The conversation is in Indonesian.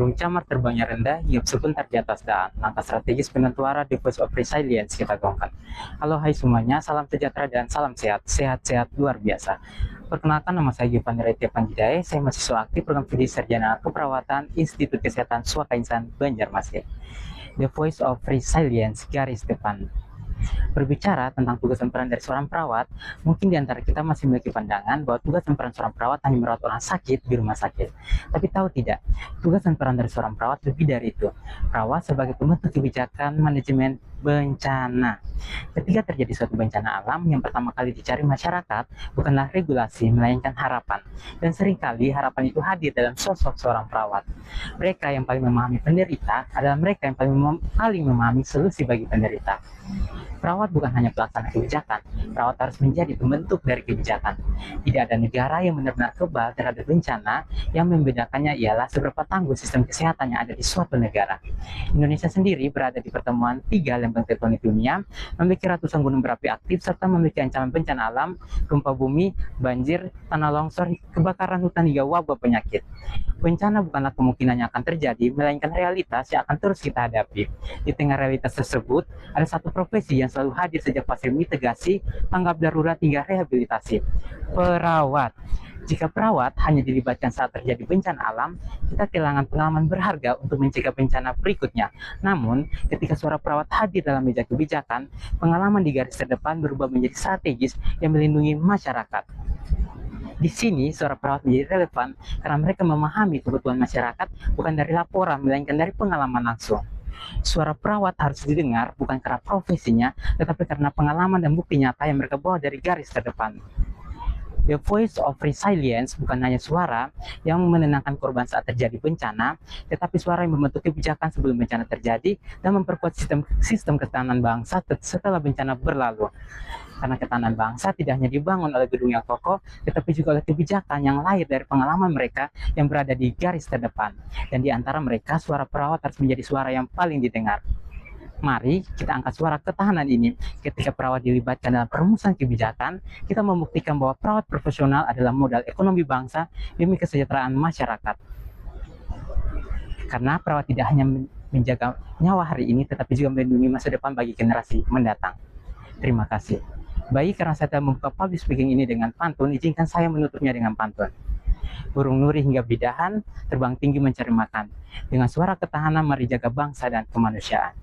Burung camar terbangnya rendah, hidup sebentar di atas dahan. Langkah strategis penentuara The Voice of Resilience kita gaungkan. Halo hai semuanya, salam sejahtera dan salam sehat. Sehat-sehat luar biasa. Perkenalkan, nama saya Giovanni Retia Panjidai. Saya mahasiswa aktif program studi sarjana keperawatan Institut Kesehatan Suaka Insan Banjarmasin. The Voice of Resilience garis depan. Berbicara tentang tugas dan peran dari seorang perawat, mungkin di antara kita masih memiliki pandangan bahwa tugas dan peran seorang perawat hanya merawat orang sakit di rumah sakit. Tapi tahu tidak, tugas dan peran dari seorang perawat lebih dari itu. Perawat sebagai pembentuk kebijakan manajemen bencana. Ketika terjadi suatu bencana alam, yang pertama kali dicari masyarakat bukanlah regulasi, melainkan harapan. Dan seringkali harapan itu hadir dalam sosok seorang perawat. Mereka yang paling memahami penderita adalah mereka yang paling memahami solusi bagi penderita. Perawat bukan hanya pelaksana kebijakan, perawat harus menjadi pembentuk dari kebijakan. Tidak ada negara yang benar-benar kebal terhadap bencana, yang membedakannya ialah seberapa tangguh sistem kesehatan yang ada di suatu negara. Indonesia sendiri berada di pertemuan 3 lempeng tektonik dunia, memiliki ratusan gunung berapi aktif, serta memiliki ancaman bencana alam, gempa bumi, banjir, tanah longsor, kebakaran hutan hingga wabah penyakit. Bencana bukanlah kemungkinan yang akan terjadi, melainkan realitas yang akan terus kita hadapi. Di tengah realitas tersebut, ada satu profesi yang selalu hadir sejak fase mitigasi, tanggap darurat hingga rehabilitasi. Perawat. Jika perawat hanya dilibatkan saat terjadi bencana alam, kita kehilangan pengalaman berharga untuk mencegah bencana berikutnya. Namun, ketika suara perawat hadir dalam meja kebijakan, pengalaman di garis terdepan berubah menjadi strategis yang melindungi masyarakat. Di sini, suara perawat menjadi relevan karena mereka memahami kebutuhan masyarakat bukan dari laporan, melainkan dari pengalaman langsung. Suara perawat harus didengar bukan karena profesinya, tetapi karena pengalaman dan bukti nyata yang mereka bawa dari garis terdepan. The Voice of Resilience bukan hanya suara yang menenangkan korban saat terjadi bencana, tetapi suara yang membentuk kebijakan sebelum bencana terjadi dan memperkuat sistem ketahanan bangsa setelah bencana berlalu. Karena ketahanan bangsa tidak hanya dibangun oleh gedung yang kokoh, tetapi juga oleh kebijakan yang lahir dari pengalaman mereka yang berada di garis terdepan. Dan di antara mereka, suara perawat harus menjadi suara yang paling didengar. Mari kita angkat suara ketahanan ini. Ketika perawat dilibatkan dalam perumusan kebijakan, kita membuktikan bahwa perawat profesional adalah modal ekonomi bangsa demi kesejahteraan masyarakat. Karena perawat tidak hanya menjaga nyawa hari ini, tetapi juga melindungi masa depan bagi generasi mendatang. Terima kasih. Baik, karena saya telah membuka public speaking ini dengan pantun, izinkan saya menutupnya dengan pantun. Burung nuri hingga bidahan, terbang tinggi mencari makan. Dengan suara ketahanan, mari jaga bangsa dan kemanusiaan.